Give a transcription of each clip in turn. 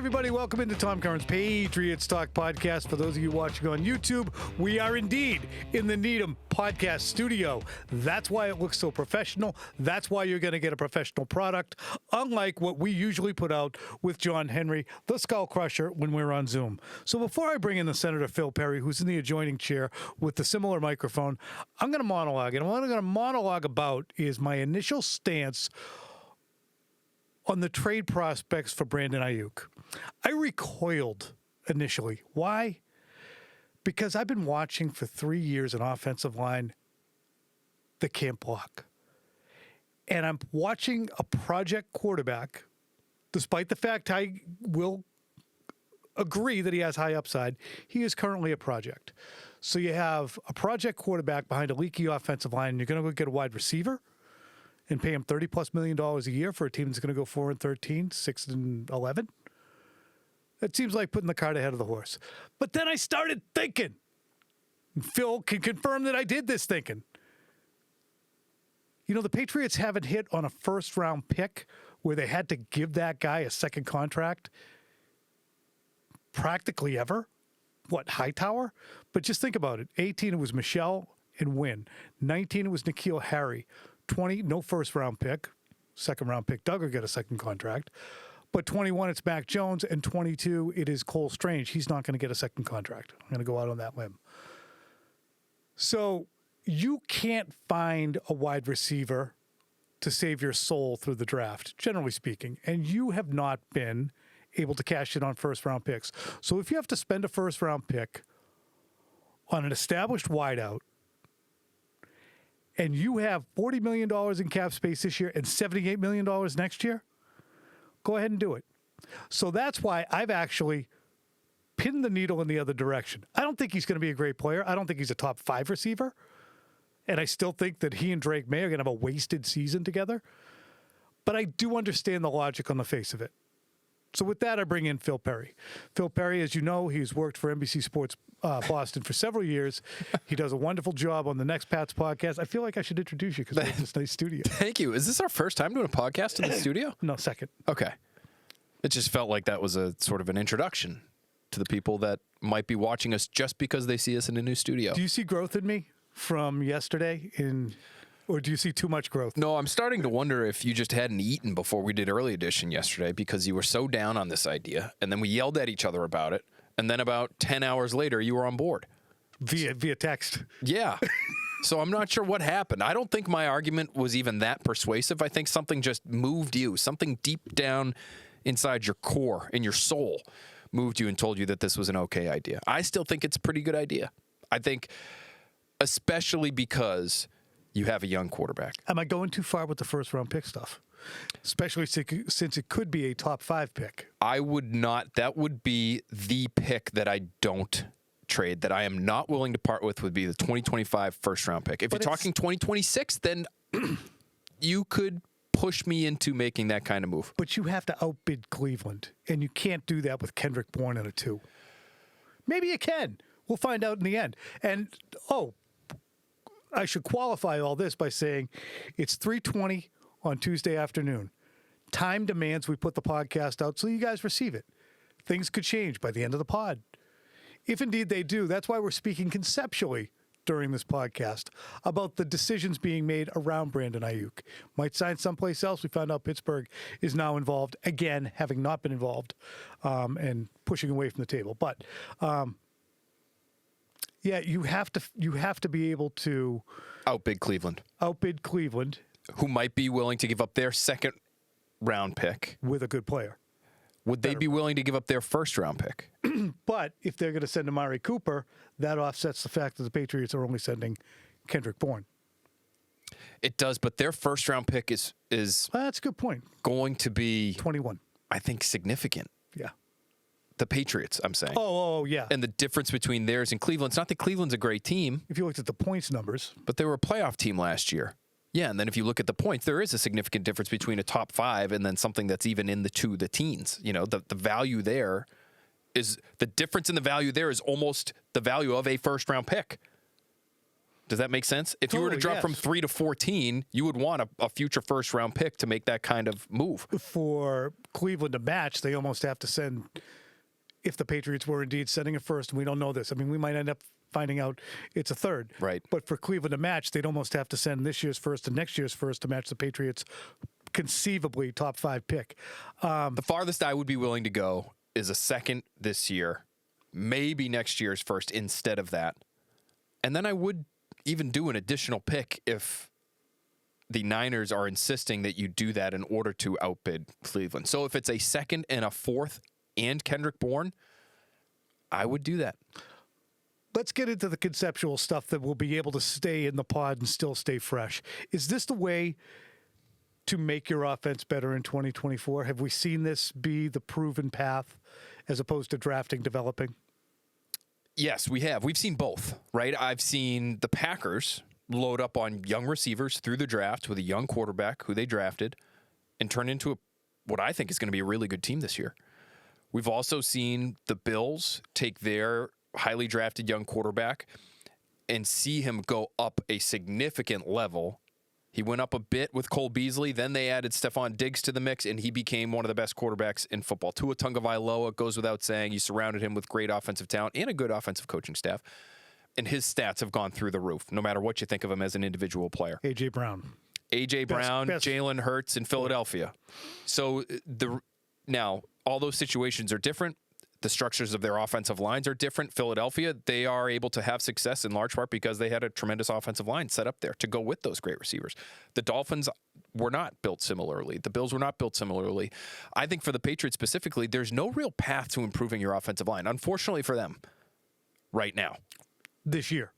everybody. Welcome into Tom Curran's Patriots Talk Podcast. For those of you watching on YouTube, we are indeed in the Needham Podcast Studio. That's why it looks so professional. That's why you're going to get a professional product, unlike what we usually put out with John Henry, the Skull Crusher, when we're on Zoom. So before I bring in the Senator Phil Perry, who's in the adjoining chair with the similar microphone, I'm going to monologue. And what I'm going to monologue about is my initial stance on the trade prospects for Brandon Aiyuk. I recoiled initially. Why? Because I've been watching for 3 years an offensive line that can't block. And I'm watching a project quarterback, despite the fact I will agree that he has high upside, he is currently a project. So you have a project quarterback behind a leaky offensive line, and you're going to go get a wide receiver and pay him $30+ million a year for a team that's going to go 4-13, 6-11. It seems like putting the cart ahead of the horse. But then I started thinking. Phil can confirm that I did this thinking. You know, the Patriots haven't hit on a first-round pick where they had to give that guy a second contract practically ever. What, Hightower? But just think about it. 18, it was Michelle and Wynn. 19, it was N'Keal Harry. 20, no first-round pick. Second-round pick, Doug will get a second contract. But 21, it's Mac Jones. And 22, it is Cole Strange. He's not going to get a second contract. I'm going to go out on that limb. So you can't find a wide receiver to save your soul through the draft, generally speaking. And you have not been able to cash in on first-round picks. So if you have to spend a first-round pick on an established wideout, and you have $40 million in cap space this year and $78 million next year, go ahead and do it. So that's why I've actually pinned the needle in the other direction. I don't think he's going to be a great player. I don't think he's a top 5 receiver. And I still think that he and Drake May are going to have a wasted season together. But I do understand the logic on the face of it. So with that, I bring in Phil Perry. Phil Perry, as you know, he's worked for NBC Sports Boston for several years. He does a wonderful job on the Next Pats podcast. I feel like I should introduce you because we're in this nice studio. Thank you. Is this our first time doing a podcast in the studio? No, second. Okay. It just felt like that was a sort of an introduction to the people that might be watching us just because they see us in a new studio. Do you see growth in me from yesterday or do you see too much growth? No, I'm starting to wonder if you just hadn't eaten before we did early edition yesterday because you were so down on this idea, and then we yelled at each other about it, and then about 10 hours later, you were on board. Via text. Yeah. So I'm not sure what happened. I don't think my argument was even that persuasive. I think something just moved you. Something deep down inside your core, in your soul, moved you and told you that this was an okay idea. I still think it's a pretty good idea. I think especially because you have a young quarterback. Am I going too far with the first-round pick stuff? Especially since it could be a top 5 pick. I would not. That would be the pick that I don't trade, that I am not willing to part with, would be the 2025 first-round pick. If you're talking 2026, then you could push me into making that kind of move. But you have to outbid Cleveland, and you can't do that with Kendrick Bourne in a 2. Maybe you can. We'll find out in the end. And, I should qualify all this by saying it's 3:20 on Tuesday afternoon. Time demands we put the podcast out so you guys receive it. Things could change by the end of the pod. If indeed they do, that's why we're speaking conceptually during this podcast about the decisions being made around Brandon Aiyuk. Might sign someplace else. We found out Pittsburgh is now involved, again, having not been involved, and pushing away from the table. But yeah, you have to be able to outbid Cleveland. Who might be willing to give up their second-round pick. With a good player. Would they be willing to give up their first-round pick? But if they're going to send Amari Cooper, that offsets the fact that the Patriots are only sending Kendrick Bourne. It does, but their first-round pick is that's a good point. Going to be 21. I think significant. Yeah. The Patriots, I'm saying. Oh, yeah. And the difference between theirs and Cleveland, it's not that Cleveland's a great team. If you looked at the points numbers. But they were a playoff team last year. Yeah, and then if you look at the points, there is a significant difference between a top 5 and then something that's even in the teens. You know, the value there is, the difference in the value there is almost the value of a first-round pick. Does that make sense? If you were to drop from 3 to 14, you would want a future first-round pick to make that kind of move. For Cleveland to match, they almost have to send, if the Patriots were indeed sending a first, and we don't know this. I mean, we might end up finding out it's a third. Right. But for Cleveland to match, they'd almost have to send this year's first and next year's first to match the Patriots' conceivably top 5 pick. The farthest I would be willing to go is a second this year, maybe next year's first instead of that. And then I would even do an additional pick if the Niners are insisting that you do that in order to outbid Cleveland. So if it's a second and a fourth and Kendrick Bourne, I would do that. Let's get into the conceptual stuff that will be able to stay in the pod and still stay fresh. Is this the way to make your offense better in 2024? Have we seen this be the proven path as opposed to drafting, developing? Yes, we have. We've seen both, right? I've seen the Packers load up on young receivers through the draft with a young quarterback who they drafted and turn into what I think is going to be a really good team this year. We've also seen the Bills take their highly drafted young quarterback and see him go up a significant level. He went up a bit with Cole Beasley. Then they added Stephon Diggs to the mix, and he became one of the best quarterbacks in football. Tua Tagovailoa, goes without saying. You surrounded him with great offensive talent and a good offensive coaching staff. And his stats have gone through the roof, no matter what you think of him as an individual player. A.J. Brown, Jalen Hurts in Philadelphia. So now, all those situations are different. The structures of their offensive lines are different. Philadelphia, they are able to have success in large part because they had a tremendous offensive line set up there to go with those great receivers. The Dolphins were not built similarly. The Bills were not built similarly. I think for the Patriots specifically, there's no real path to improving your offensive line, unfortunately for them, right now. This year.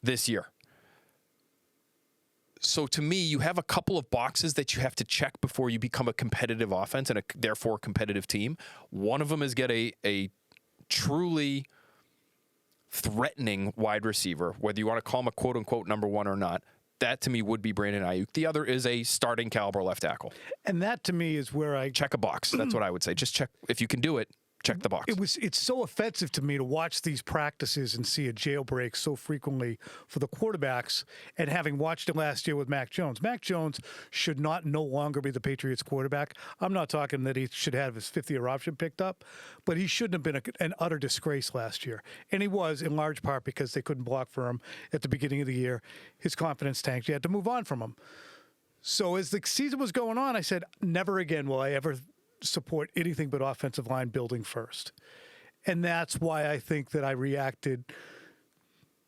So to me, you have a couple of boxes that you have to check before you become a competitive offense and therefore a competitive team. One of them is get a truly threatening wide receiver, whether you want to call him a quote-unquote number one or not. That, to me, would be Brandon Aiyuk. The other is a starting caliber left tackle. And that, to me, is where I... Check a box. That's what I would say. Just check. If you can do it, check the box. It's so offensive to me to watch these practices and see a jailbreak so frequently for the quarterbacks, and having watched it last year with Mac Jones. Mac Jones should no longer be the Patriots quarterback. I'm not talking that he should have his 5th-year option picked up, but he shouldn't have been an utter disgrace last year. And he was, in large part, because they couldn't block for him at the beginning of the year. His confidence tanked. You had to move on from him. So as the season was going on, I said, never again will I ever support anything but offensive line building first. And that's why I think that I reacted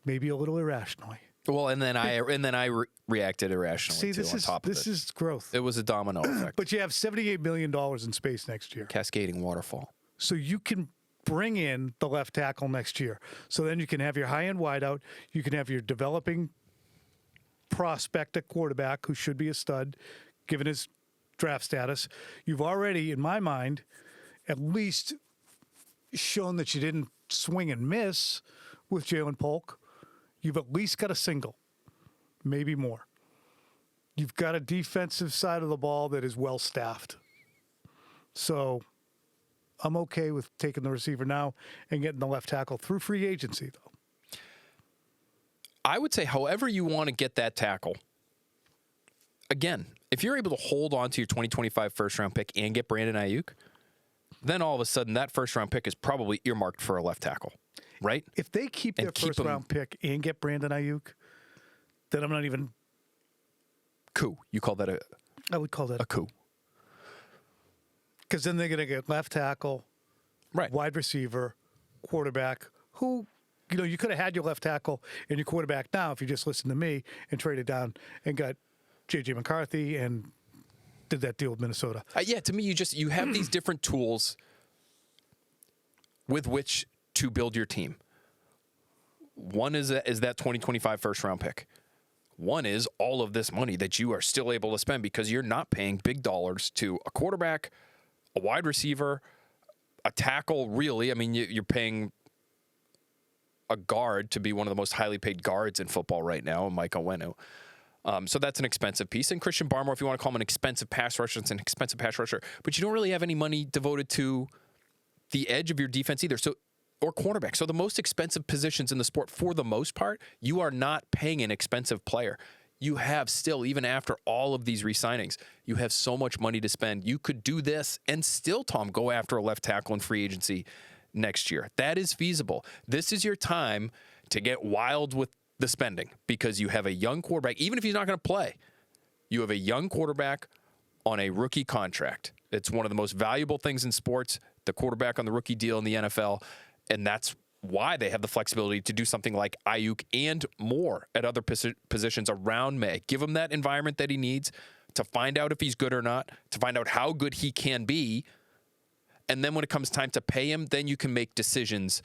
maybe a little irrationally. Well, and then I reacted irrationally. See, this is growth. It was a domino effect. But you have $78 million in space next year. Cascading waterfall. So you can bring in the left tackle next year. So then you can have your high-end wideout. You can have your developing prospect at quarterback who should be a stud, given his draft status. You've already, in my mind, at least shown that you didn't swing and miss with Jalen Polk. You've at least got a single, maybe more. You've got a defensive side of the ball that is well staffed. So I'm okay with taking the receiver now and getting the left tackle through free agency, though. I would say however you want to get that tackle, again, if you're able to hold on to your 2025 first-round pick and get Brandon Aiyuk, then all of a sudden that first-round pick is probably earmarked for a left tackle, right? If they keep their first-round pick and get Brandon Aiyuk, then I'm not even... Coup. You call that I would call that a coup. Because then they're going to get left tackle, right, wide receiver, quarterback, who... you could have had your left tackle and your quarterback now if you just listened to me and traded down and got J.J. McCarthy and did that deal with Minnesota. Yeah, to me, you have these different tools with which to build your team. One is that 2025 first-round pick. One is all of this money that you are still able to spend because you're not paying big dollars to a quarterback, a wide receiver, a tackle, really. I mean, you're paying a guard to be one of the most highly paid guards in football right now, Mike Owenu. So that's an expensive piece. And Christian Barmore, if you want to call him an expensive pass rusher, it's an expensive pass rusher. But you don't really have any money devoted to the edge of your defense either. or cornerback. So the most expensive positions in the sport, for the most part, you are not paying an expensive player. You have still, even after all of these re-signings, you have so much money to spend. You could do this and still, Tom, go after a left tackle in free agency next year. That is feasible. This is your time to get wild with the spending because you have a young quarterback. Even if he's not going to play, you have a young quarterback on a rookie contract. It's one of the most valuable things in sports, the quarterback on the rookie deal in the NFL, and that's why they have the flexibility to do something like Aiyuk and more at other positions around May. Give him that environment that he needs to find out if he's good or not, to find out how good he can be, and then when it comes time to pay him, then you can make decisions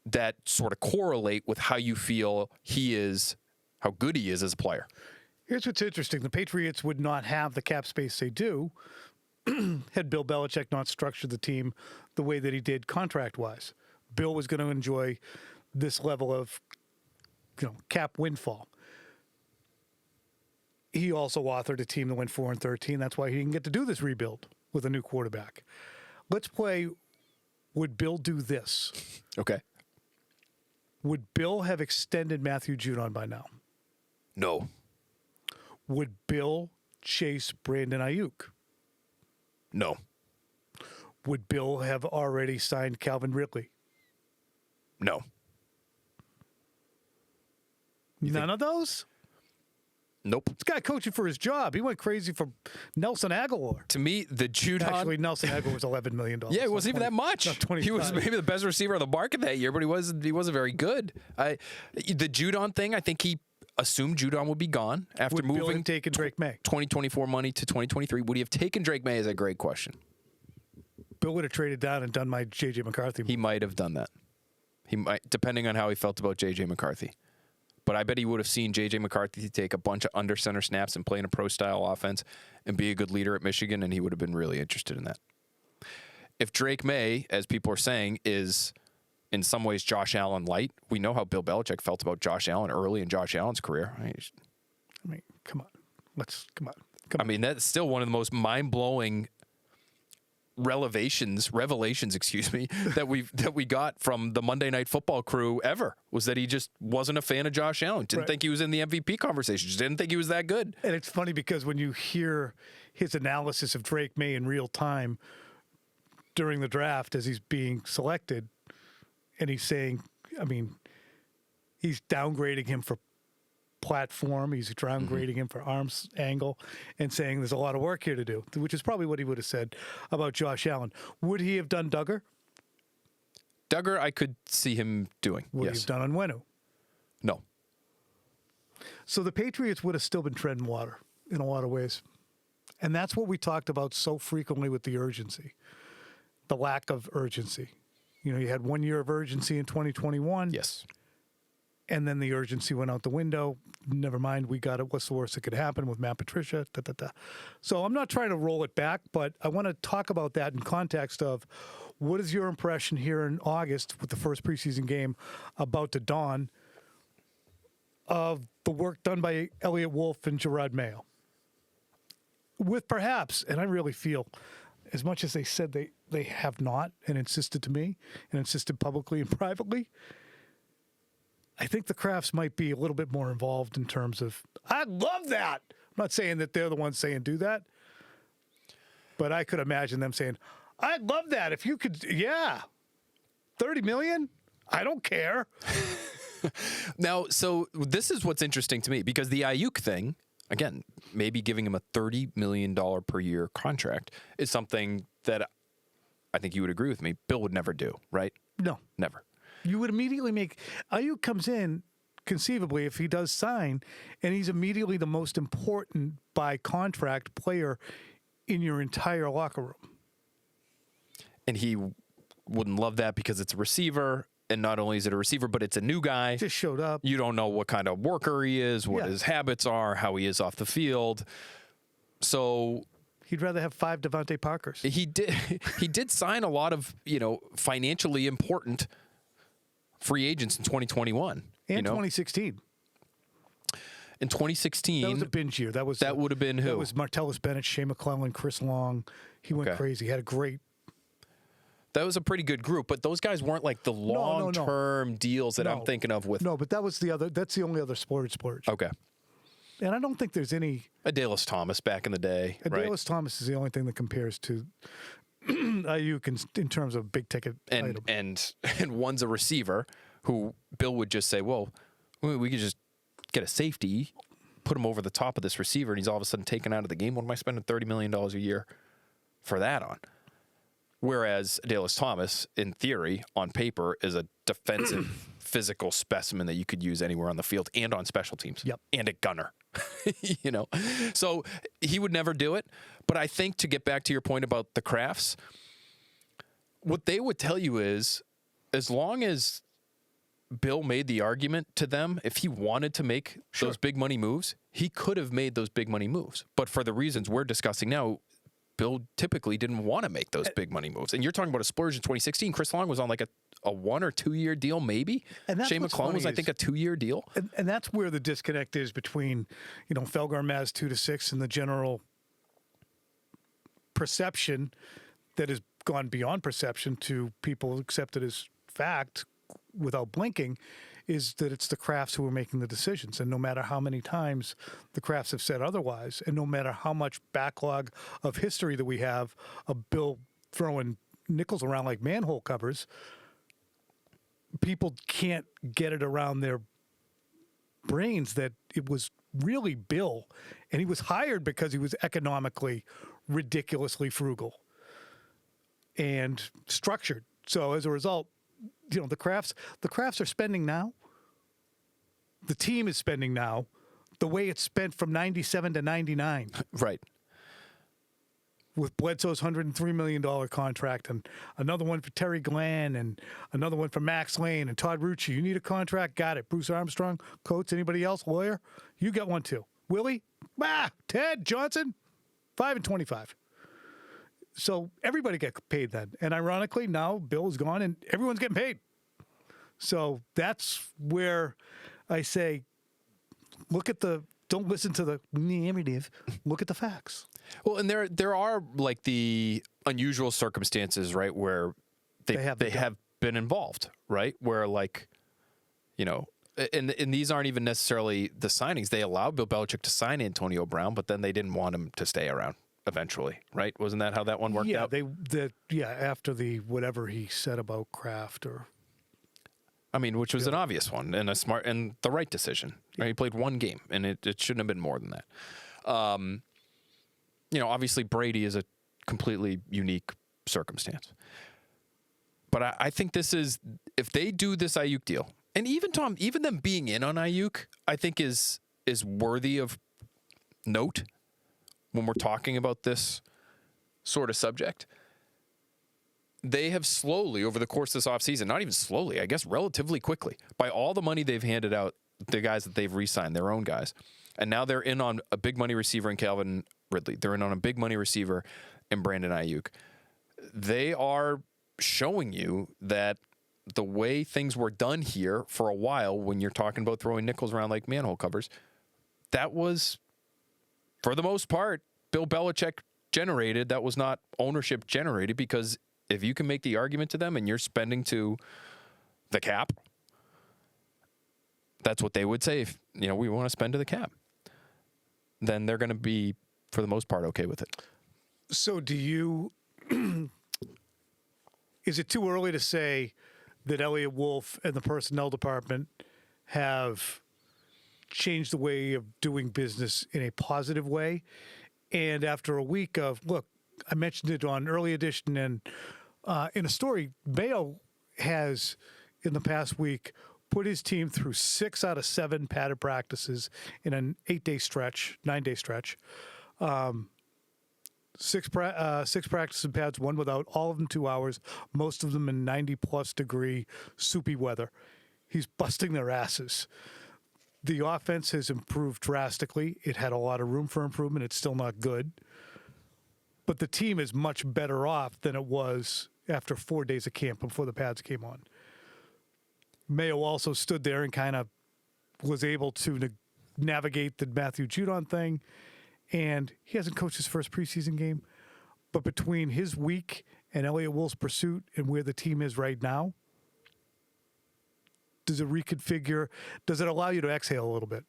that sort of correlate with how you feel he is, how good he is as a player. Here's what's interesting. The Patriots would not have the cap space they do had Bill Belichick not structured the team the way that he did contract-wise. Bill was going to enjoy this level of cap windfall. He also authored a team that went 4-13. That's why he didn't get to do this rebuild with a new quarterback. Let's play, would Bill do this? Okay. Would Bill have extended Matthew Judon by now? No. Would Bill chase Brandon Aiyuk? No. Would Bill have already signed Calvin Ridley? No. None of those? Nope. This guy coaching for his job. He went crazy for Nelson Aguilar. To me, the Judon... Actually, Nelson Aguilar was $11 million. Yeah, it wasn't even that much. He was maybe the best receiver on the market that year, but he wasn't very good. The Judon thing, I think he assumed Judon would be gone after would Bill moving have taken Drake May? 2024 money to 2023. Would he have taken Drake May is a great question. Bill would have traded down and done my J.J. McCarthy. He might have done that. He might, depending on how he felt about J.J. McCarthy. But I bet he would have seen J.J. McCarthy take a bunch of under center snaps and play in a pro-style offense and be a good leader at Michigan, and he would have been really interested in that. If Drake May, as people are saying, is in some ways Josh Allen light, we know how Bill Belichick felt about Josh Allen early in Josh Allen's career. I mean, come on. Come on. I mean, that's still one of the most mind-blowing revelations, that we got from the Monday Night Football crew ever, was that he just wasn't a fan of Josh Allen. Didn't think he was in the MVP conversation. Just didn't think he was that good. And it's funny because when you hear his analysis of Drake May in real time during the draft as he's being selected, and he's saying, I mean, he's downgrading him for platform. He's downgrading him for arms angle and saying there's a lot of work here to do, which is probably what he would have said about Josh Allen. Would he have done Duggar? Duggar, I could see him doing. Would yes. he have done Onwenu? No. So the Patriots would have still been treading water in a lot of ways. And that's what we talked about so frequently with the urgency, the lack of urgency. You had 1 year of urgency in 2021. Yes. And then the urgency went out the window. Never mind, we got it. What's the worst that could happen with Matt Patricia? So I'm not trying to roll it back, but I want to talk about that in context of what is your impression here in August with the first preseason game about to dawn of the work done by Elliott Wolf and Gerard Mayo? With perhaps, and I really feel, as much as they said they have not and insisted to me and insisted publicly and privately, I think the Crafts might be a little bit more involved in terms of, I love that. I'm not saying that they're the ones saying do that, but I could imagine them saying, I'd love that. If you could, yeah, 30 million? I don't care. Now, so this is what's interesting to me because the Aiyuk thing, again, maybe giving him a $30 million per year contract is something that I think you would agree with me, Bill would never do, right? No. Never. You would immediately make Aiyuk comes in conceivably if he does sign, and he's immediately the most important by contract player in your entire locker room. And he wouldn't love that because it's a receiver, and not only is it a receiver, but it's a new guy. Just showed up. You don't know what kind of worker he is, what his habits are, how he is off the field. So he'd rather have 5 Devontae Parkers. He did sign a lot of financially important free agents in 2021 and 2016. In 2016, that was a binge year. That would have been who? That was Martellus Bennett, Shea McClellan, Chris Long. He went crazy. He had a great. That was a pretty good group, but those guys weren't like the long-term deals that I'm thinking of with. No, but that's the only other splurge. Okay. And I don't think there's any. Adalys Thomas back in the day, right? Adalys Thomas is the only thing that compares to Aiyuk in terms of big ticket item. And one's a receiver who Bill would just say, well, we could just get a safety, put him over the top of this receiver, and he's all of a sudden taken out of the game. What am I spending $30 million a year for that on? Whereas Adalys Thomas, in theory, on paper, is a defensive, physical specimen that you could use anywhere on the field and on special teams. Yep. And a gunner. So he would never do it. But I think, to get back to your point about the Krafts, what they would tell you is, as long as Bill made the argument to them, if he wanted to make those big money moves, he could have made those big money moves. But for the reasons we're discussing now, Bill typically didn't want to make those big money moves. And you're talking about a splurge in 2016. Chris Long was on like a 1 or 2 year deal, maybe. And Shane McClellan was, I think, a 2 year deal. And that's where the disconnect is between, Felgar Maz 2-6 and the general perception that has gone beyond perception to people accept it as fact without blinking, is that it's the Krafts who are making the decisions. And no matter how many times the Krafts have said otherwise, and no matter how much backlog of history that we have of Bill throwing nickels around like manhole covers, people can't get it around their brains that it was really Bill, and he was hired because he was economically ridiculously frugal and structured. So as a result, the Krafts are spending now. The team is spending now the way it's spent from 97 to 99. Right. With Bledsoe's $103 million contract and another one for Terry Glenn and another one for Max Lane and Todd Rucci. You need a contract? Got it. Bruce Armstrong, Coates, anybody else, lawyer? You get one too. Willie? Ted Johnson? 5 and 25. So everybody get paid then. And ironically, now Bill is gone and everyone's getting paid. So that's where I say, don't listen to the narrative, look at the facts. Well, and there are like the unusual circumstances, right, where they have been involved, right? Where and these aren't even necessarily the signings. They allowed Bill Belichick to sign Antonio Brown, but then they didn't want him to stay around eventually, right? Wasn't that how that one worked out? After the whatever he said about Kraft which was an obvious one and a smart and the right decision. Right? He played one game, and it shouldn't have been more than that. Obviously Brady is a completely unique circumstance. But I think this is, if they do this Aiyuk deal, and even them being in on Aiyuk, I think is worthy of note when we're talking about this sort of subject. They have slowly, over the course of this offseason, not even slowly, I guess relatively quickly, by all the money they've handed out, the guys that they've re-signed, their own guys, and now they're in on a big money receiver in Calvin Ridley. They're in on a big money receiver in Brandon Aiyuk. They are showing you that the way things were done here for a while, when you're talking about throwing nickels around like manhole covers, that was, for the most part, Bill Belichick generated. That was not ownership generated, because if you can make the argument to them and you're spending to the cap, that's what they would say. If we want to spend to the cap, then they're going to be, for the most part, okay with it. So do you, is it too early to say that Elliot Wolf and the personnel department have changed the way of doing business in a positive way? And after a week of, look, I mentioned it on Early Edition and in a story, Mayo has, in the past week, put his team through 6 out of 7 padded practices in an 9-day stretch. 6 practice and pads, one without, all of them 2 hours, most of them in 90-plus degree soupy weather. He's busting their asses. The offense has improved drastically. It had a lot of room for improvement. It's still not good. But the team is much better off than it was after 4 days of camp before the pads came on. Mayo also stood there and kind of was able to navigate the Matthew Judon thing. And he hasn't coached his first preseason game. But between his week and Elliott Wolf's pursuit and where the team is right now, does it reconfigure? Does it allow you to exhale a little bit?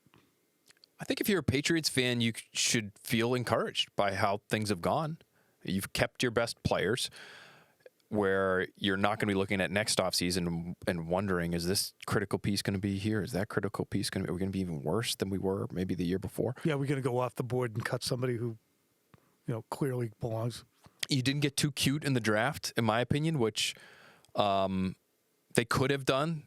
I think if you're a Patriots fan, you should feel encouraged by how things have gone. You've kept your best players, where you're not going to be looking at next offseason and wondering, is this critical piece going to be here? Is that critical piece going to be? Are we going to be even worse than we were maybe the year before? Yeah, we're going to go off the board and cut somebody who, clearly belongs. You didn't get too cute in the draft, in my opinion, which they could have done.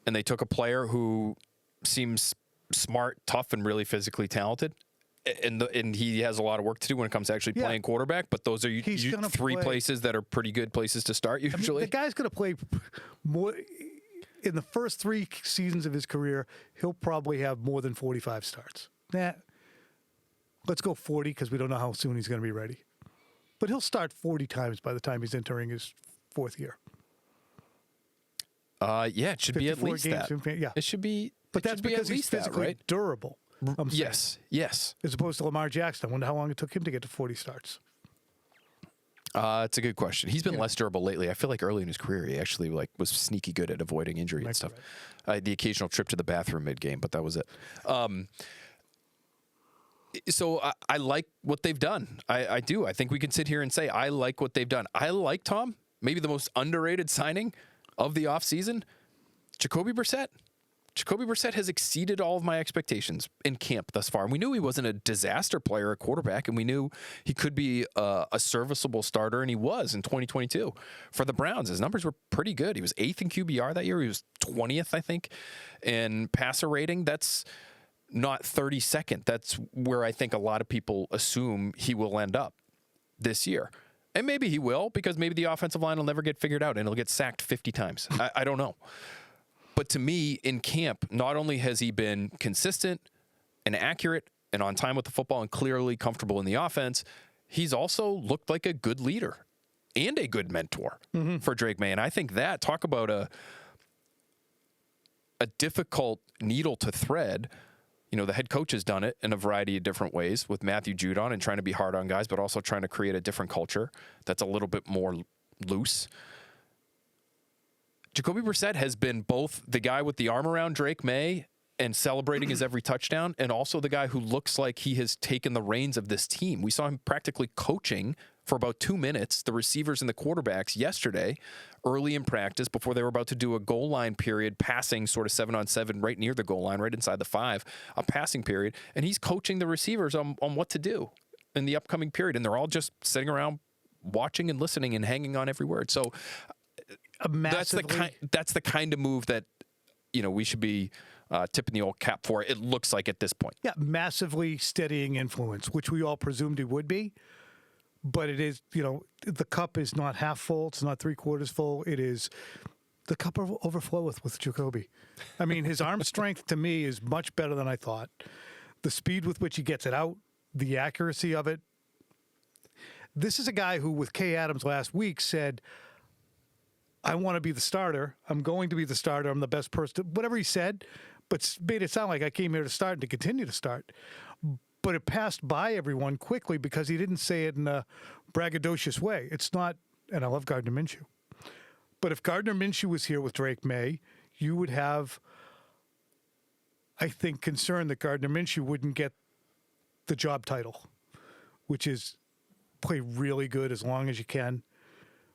And they took a player who seems smart, tough, and really physically talented. And he has a lot of work to do when it comes to actually playing quarterback. But those are three places that are pretty good places to start usually. The guy's going to play more. In the first 3 seasons of his career, he'll probably have more than 45 starts. Let's go 40 because we don't know how soon he's going to be ready. But he'll start 40 times by the time he's entering his 4th year. It should be at least that. Yeah. It should be. But that's because he's physically durable. Yes. As opposed to Lamar Jackson. I wonder how long it took him to get to 40 starts. It's a good question. He's been less durable lately. I feel like early in his career, he actually was sneaky good at avoiding injury and stuff. The occasional trip to the bathroom mid-game, but that was it. So I like what they've done. I do. I think we can sit here and say I like what they've done. I like, Tom, maybe the most underrated signing of the offseason, Jacoby Brissett. Jacoby Brissett has exceeded all of my expectations in camp thus far. And we knew he wasn't a disaster player at quarterback, and we knew he could be a serviceable starter, and he was in 2022. For the Browns, his numbers were pretty good. He was 8th in QBR that year. He was 20th, I think, in passer rating. That's not 32nd. That's where I think a lot of people assume he will end up this year. And maybe he will, because maybe the offensive line will never get figured out and he'll get sacked 50 times. I don't know. But to me, in camp, not only has he been consistent and accurate and on time with the football and clearly comfortable in the offense, he's also looked like a good leader and a good mentor for Drake May. And I think that, talk about a difficult needle to thread. The head coach has done it in a variety of different ways with Matthew Judon and trying to be hard on guys, but also trying to create a different culture that's a little bit more loose. Jacoby Brissett has been both the guy with the arm around Drake May and celebrating his every touchdown, and also the guy who looks like he has taken the reins of this team. We saw him practically coaching for about 2 minutes, the receivers and the quarterbacks yesterday, early in practice, before they were about to do a goal line period, passing sort of 7-on-7 right near the goal line, right inside the 5, a passing period. And he's coaching the receivers on what to do in the upcoming period. And they're all just sitting around watching and listening and hanging on every word. So that's the kind of move that, we should be tipping the old cap for, it looks like at this point. Yeah, massively steadying influence, which we all presumed he would be. But it is, the cup is not half full. It's not 3/4 full. It is the cup overfloweth with Jacoby. I mean, his arm strength to me is much better than I thought. The speed with which he gets it out, the accuracy of it. This is a guy who, with Kay Adams last week, said, I want to be the starter. I'm going to be the starter. I'm the best person. Whatever he said, but made it sound like I came here to start and to continue to start. But it passed by everyone quickly because he didn't say it in a braggadocious way. It's not, and I love Gardner Minshew. But if Gardner Minshew was here with Drake May, you would have, I think, concern that Gardner Minshew wouldn't get the job title, which is play really good as long as you can.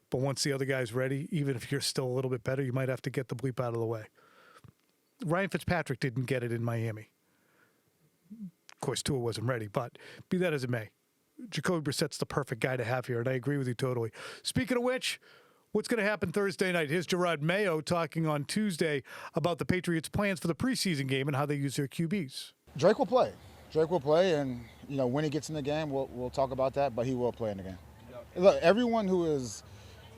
But once the other guy's ready, even if you're still a little bit better, you might have to get the bleep out of the way. Ryan Fitzpatrick didn't get it in Miami. Of course, Tua wasn't ready, but be that as it may, Jacoby Brissett's the perfect guy to have here, and I agree with you totally. Speaking of which, what's going to happen Thursday night? Here's Gerard Mayo talking on Tuesday about the Patriots' plans for the preseason game and how they use their QBs. Drake will play. Drake will play, and when he gets in the game, we'll talk about that, but he will play in the game. Look, everyone who is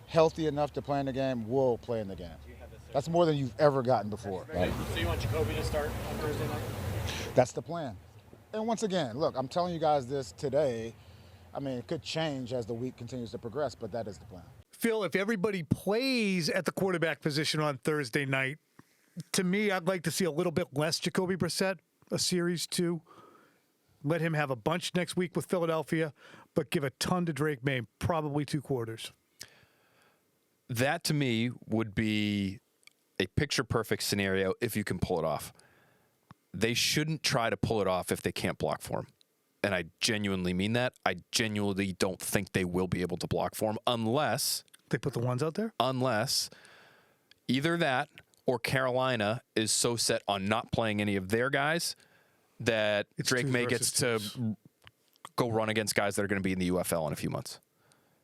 healthy enough to play in the game will play in the game. That's more than you've ever gotten before. Right? So you want Jacoby to start on Thursday night? That's the plan. And once again, look, I'm telling you guys this today. I mean, it could change as the week continues to progress, but that is the plan. Phil, if everybody plays at the quarterback position on Thursday night, to me, I'd like to see a little bit less Jacoby Brissett, a series 2. Let him have a bunch next week with Philadelphia, but give a ton to Drake May, probably 2 quarters. that to me would be a picture-perfect scenario if you can pull it off. They shouldn't try to pull it off if they can't block for him. And I genuinely mean that. I genuinely don't think they will be able to block for him unless... They put the ones out there? Unless either that or Carolina is so set on not playing any of their guys that Drake May gets to go run against guys that are going to be in the UFL in a few months.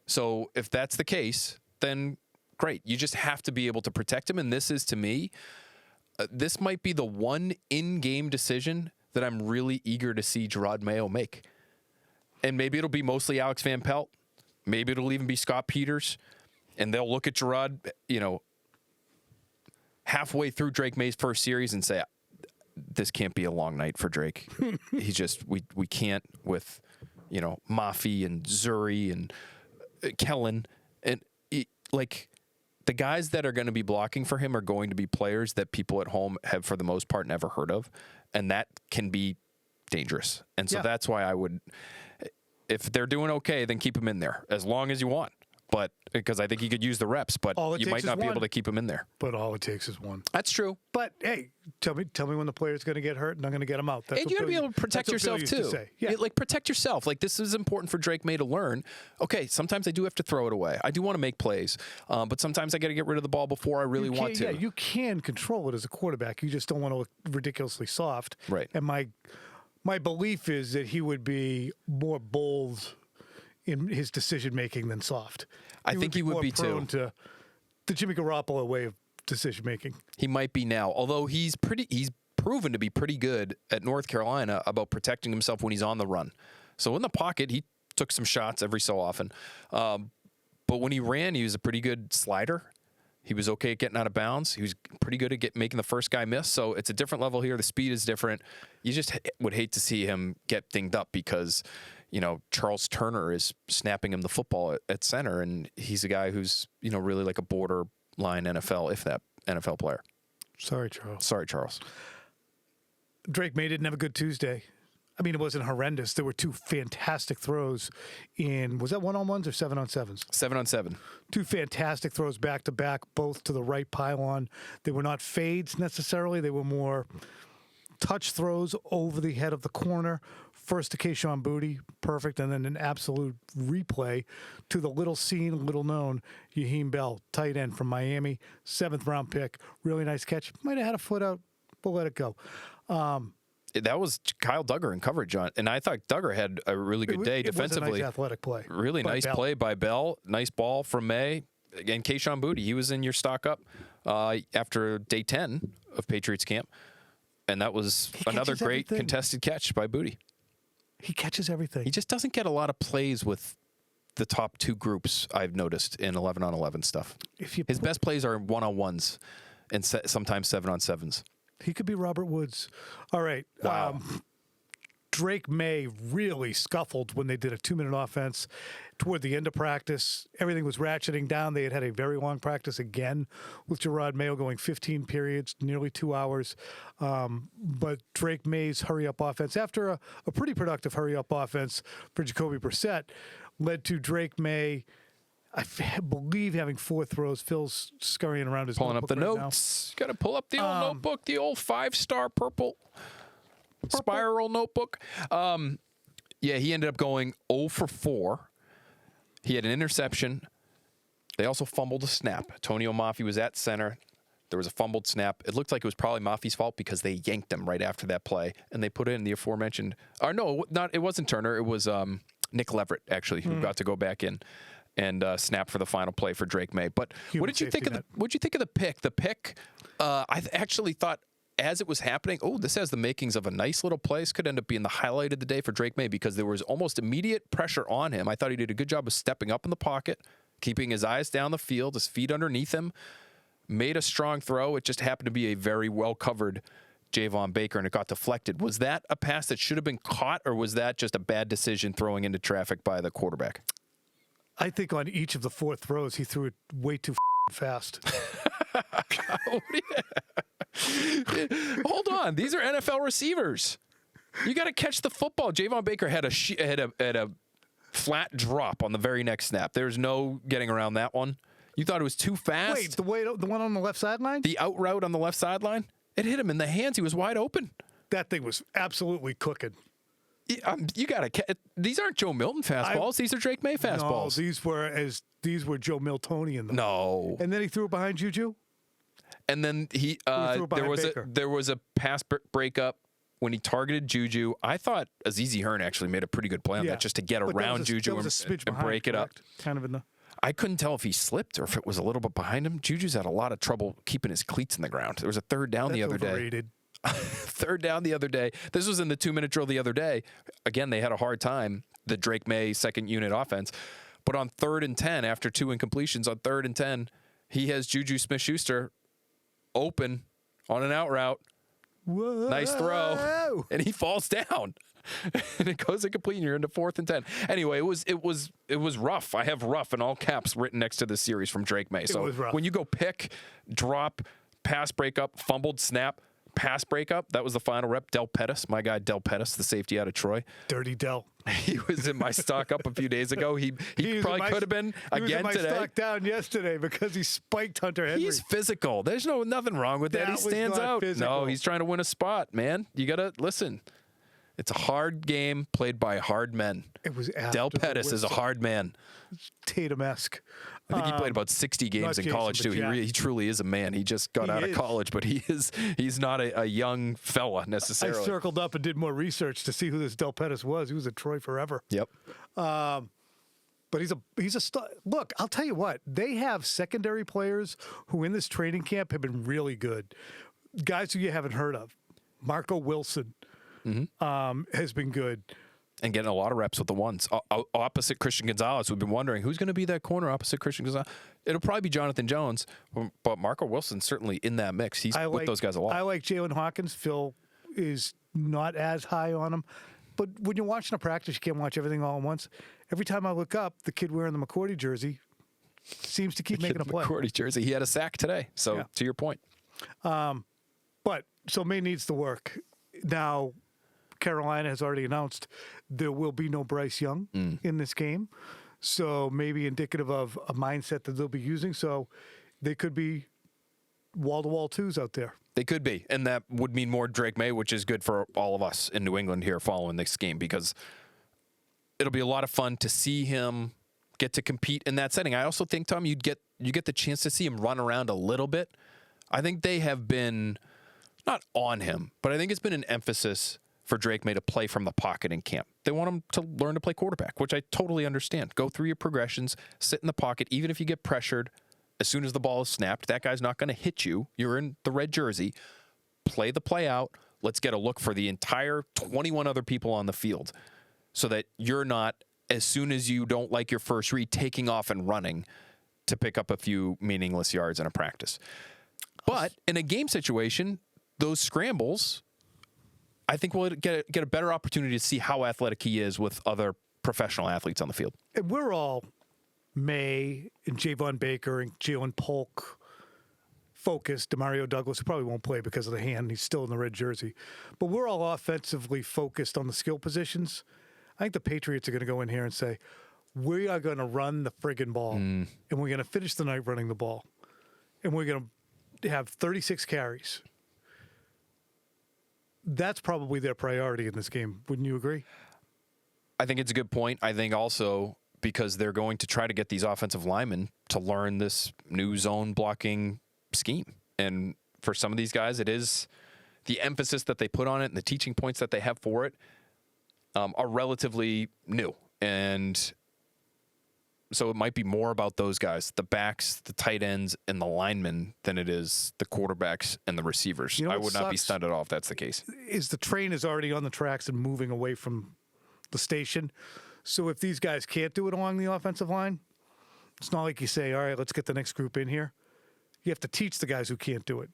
So if that's the case, then great. You just have to be able to protect him. And this is, to me, this might be the one in-game decision that I'm really eager to see Jerod Mayo make. And maybe it'll be mostly Alex Van Pelt. Maybe it'll even be Scott Peters. And they'll look at Jerod, halfway through Drake May's first series and say, this can't be a long night for Drake. He just, we can't with, Mafi and Zuri and Kellen. And the guys that are going to be blocking for him are going to be players that people at home have, for the most part, never heard of. And that can be dangerous. And so that's why I would, if they're doing okay, then keep him in there as long as you want. But because I think he could use the reps, but you might not be able to keep him in there. But all it takes is one. That's true. But hey, tell me when the player's going to get hurt, and I'm going to get him out. And you got to be able to protect yourself too. Yeah. Protect yourself. This is important for Drake May to learn. Okay, sometimes I do have to throw it away. I do want to make plays, but sometimes I got to get rid of the ball before I really want to. Yeah, you can control it as a quarterback. You just don't want to look ridiculously soft. Right. And my belief is that he would be more bold in his decision making than soft. I think he would be prone too. To the Jimmy Garoppolo way of decision making. He might be now, although he's proven to be pretty good at North Carolina about protecting himself when he's on the run. So in the pocket, he took some shots every so often. But when he ran, he was a pretty good slider. He was okay at getting out of bounds. He was pretty good at making the first guy miss. So it's a different level here. The speed is different. You just would hate to see him get dinged up because, Charles Turner is snapping him the football at center, and he's a guy who's, really like a borderline NFL, if that NFL player. Sorry, Charles. Drake May didn't have a good Tuesday. I mean, it wasn't horrendous. There were two fantastic throws was that 1-on-1s or 7-on-7s? 7-on-7. Two fantastic throws back to back, both to the right pylon. They were not fades necessarily. They were more touch throws over the head of the corner. First to Kayshon Boutte, perfect, and then an absolute replay to the little known Yaheem Bell, tight end from Miami, 7th round pick. Really nice catch. Might have had a foot out. We'll let it go. That was Kyle Duggar in coverage on, and I thought Duggar had a really good day defensively. It was a nice athletic play. Really nice play by Bell. Nice ball from May. Again, Kayshon Boutte, he was in your stock up after day 10 of Patriots camp, and that was another great contested catch by Boutte. He catches everything. He just doesn't get a lot of plays with the top two groups, I've noticed, in 11-on-11 stuff. His best plays are 1-on-1s and sometimes 7-on-7s. He could be Robert Woods. All right. Wow. Drake May really scuffled when they did a 2-minute offense toward the end of practice. Everything was ratcheting down. They had a very long practice again with Jerod Mayo going 15 periods, nearly 2 hours. But Drake May's hurry-up offense, after a pretty productive hurry-up offense for Jacoby Brissett, led to Drake May, I believe, having 4 throws. Phil's scurrying around his pulling up the right notes. Got to pull up the old notebook, the old 5-star purple spiral notebook. He ended up going 0 for 4. He had an interception. They also fumbled a snap. Antonio Mafi was at center. There was a fumbled snap. It looked like it was probably Mafi's fault because they yanked him right after that play, and they put in the aforementioned. Or no, it wasn't Turner. It was Nick Leverett actually who got to go back in and snap for the final play for Drake May. But what did you think of the pick? The pick, I actually thought, as it was happening, this has the makings of a nice little play. This could end up being the highlight of the day for Drake May because there was almost immediate pressure on him. I thought he did a good job of stepping up in the pocket, keeping his eyes down the field, his feet underneath him, made a strong throw. It just happened to be a very well-covered Javon Baker, and it got deflected. Was that a pass that should have been caught, or was that just a bad decision throwing into traffic by the quarterback? I think on each of the 4 throws, he threw it way too fast. Hold on, these are NFL receivers. You got to catch the football. Javon Baker had a flat drop on the very next snap. There's no getting around that one. You thought it was too fast? Wait, the one on the left sideline? The out route on the left sideline? It hit him in the hands. He was wide open. That thing was absolutely cooking. You got to. These aren't Joe Milton fastballs. These are Drake May fastballs. No, these were Joe Miltonian. No. And then he threw it behind Juju. And then there was a pass breakup when he targeted Juju. I thought Azizi Hearn actually made a pretty good play on that, just to get around Juju and break it up. Kind of in the. I couldn't tell if he slipped or if it was a little bit behind him. Juju's had a lot of trouble keeping his cleats in the ground. There was a third down the other day. Third down the other day. This was in the 2-minute drill the other day. Again, they had a hard time, the Drake May second unit offense. But on 3rd and 10, after 2 incompletions, on 3rd and 10, he has Juju Smith-Schuster open on an out route. Whoa. Nice throw. And he falls down. And it goes incomplete, and you're into 4th and 10. Anyway, it was rough. I have rough in all caps written next to this series from Drake May. So when you go pick, drop, pass breakup, fumbled, snap, pass breakup, that was the final rep. Del Pettis, my guy Del Pettis, the safety out of Troy. Dirty Del. He was in my stock up a few days ago. He probably could have been again today. He was in my stock down yesterday because he spiked Hunter Henry. He's physical. There's nothing wrong with that. He stands out. Physical. No, he's trying to win a spot, man. You got to listen. It's a hard game played by hard men. It was Del Pettis is a hard man. Tatum-esque. I think he played about 60 games in college too. He truly is a man. He just got out of college, but he's not a young fella necessarily. I circled up and did more research to see who this Del Pettis was. He was at Troy forever. Yep. But he's a star. Look, I'll tell you what. They have secondary players who in this training camp have been really good. Guys who you haven't heard of. Marco Wilson. Has been good. And getting a lot of reps with the ones. Opposite Christian Gonzalez, we've been wondering, who's going to be that corner opposite Christian Gonzalez? It'll probably be Jonathan Jones, but Marco Wilson's certainly in that mix. He's with those guys a lot. I like Jalen Hawkins. Phil is not as high on him. But when you're watching a practice, you can't watch everything all at once. Every time I look up, the kid wearing the McCourty jersey seems to keep making a play. McCourty jersey. He had a sack today. So, to your point. So May needs to work. Now, Carolina has already announced there will be no Bryce Young in this game. So maybe indicative of a mindset that they'll be using. So they could be wall-to-wall twos out there. They could be. And that would mean more Drake May, which is good for all of us in New England here following this game, because it'll be a lot of fun to see him get to compete in that setting. I also think, Tom, you get the chance to see him run around a little bit. I think they have been not on him, but I think it's been an emphasis for Drake May to play from the pocket in camp. They want him to learn to play quarterback, which I totally understand. Go through your progressions, sit in the pocket, even if you get pressured. As soon as the ball is snapped, that guy's not going to hit you. You're in the red jersey. Play the play out. Let's get a look for the entire 21 other people on the field so that you're not, as soon as you don't like your first read, taking off and running to pick up a few meaningless yards in a practice. But in a game situation, those scrambles, I think we'll get a better opportunity to see how athletic he is with other professional athletes on the field. And we're all May and Javon Baker and Jalen Polk focused. Demario Douglas, who probably won't play because of the hand. He's still in the red jersey. But we're all offensively focused on the skill positions. I think the Patriots are going to go in here and say, we are going to run the friggin' ball. And we're going to finish the night running the ball. And we're going to have 36 carries. That's probably their priority in this game. Wouldn't you agree? I think it's a good point. I think also because they're going to try to get these offensive linemen to learn this new zone blocking scheme. And for some of these guys, it is the emphasis that they put on it and the teaching points that they have for it are relatively new. And so it might be more about those guys, the backs, the tight ends, and the linemen than it is the quarterbacks and the receivers. I would not be stunned at all if that's the case. Is the train is already on the tracks and moving away from the station. So if these guys can't do it along the offensive line, it's not like you say, all right, let's get the next group in here. You have to teach the guys who can't do it.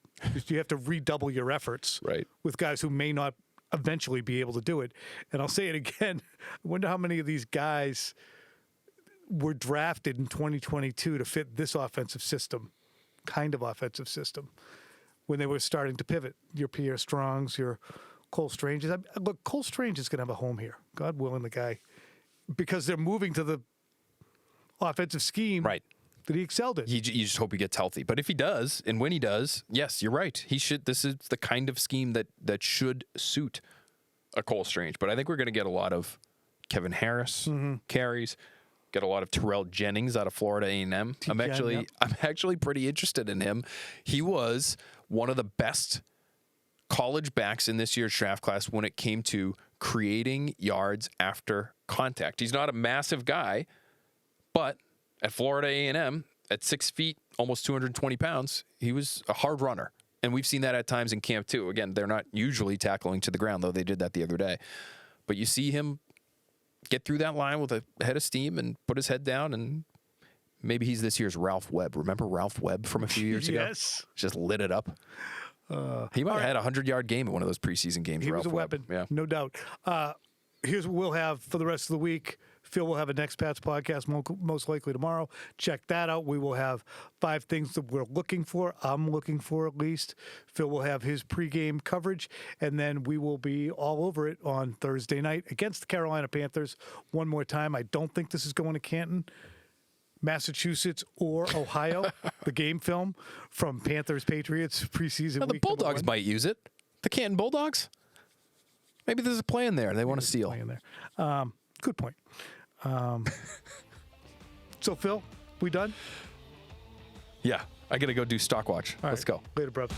You have to redouble your efforts with guys who may not eventually be able to do it. And I'll say it again. I wonder how many of these guys were drafted in 2022 to fit this offensive system, kind of offensive system, when they were starting to pivot. Your Pierre Strongs, your Cole Stranges. Look, Cole Strange is going to have a home here. God willing, the guy, because they're moving to the offensive scheme that he excelled in. You just hope he gets healthy. But if he does, and when he does, yes, you're right. He should. This is the kind of scheme that should suit a Cole Strange. But I think we're going to get a lot of Kevin Harris carries. Get a lot of Terrell Jennings out of Florida A&M. I'm actually pretty interested in him. He was one of the best college backs in this year's draft class when it came to creating yards after contact. He's not a massive guy, but at Florida A&M, at 6 feet, almost 220 pounds, he was a hard runner. And we've seen that at times in camp too. Again, they're not usually tackling to the ground, though they did that the other day. But you see him get through that line with a head of steam and put his head down, and maybe he's this year's Ralph Webb. Remember Ralph Webb from a few years ago? Yes. Just lit it up. He might have had a 100-yard game in one of those preseason games. He Ralph was a Webb. weapon, Yeah. no doubt. Here's what we'll have for the rest of the week. Phil will have a Next Pats podcast most likely tomorrow. Check that out. We will have 5 things that we're looking for. I'm looking for at least. Phil will have his pregame coverage, and then we will be all over it on Thursday night against the Carolina Panthers. One more time, I don't think this is going to Canton, Massachusetts, or Ohio. The game film from Panthers Patriots preseason. Now, the week Bulldogs 1. might use it. The Canton Bulldogs? Maybe there's a play in there. They want to steal. In there. Good point. So, Phil, we done? Yeah. I got to go do stock watch. All Let's right. go. Later, brother.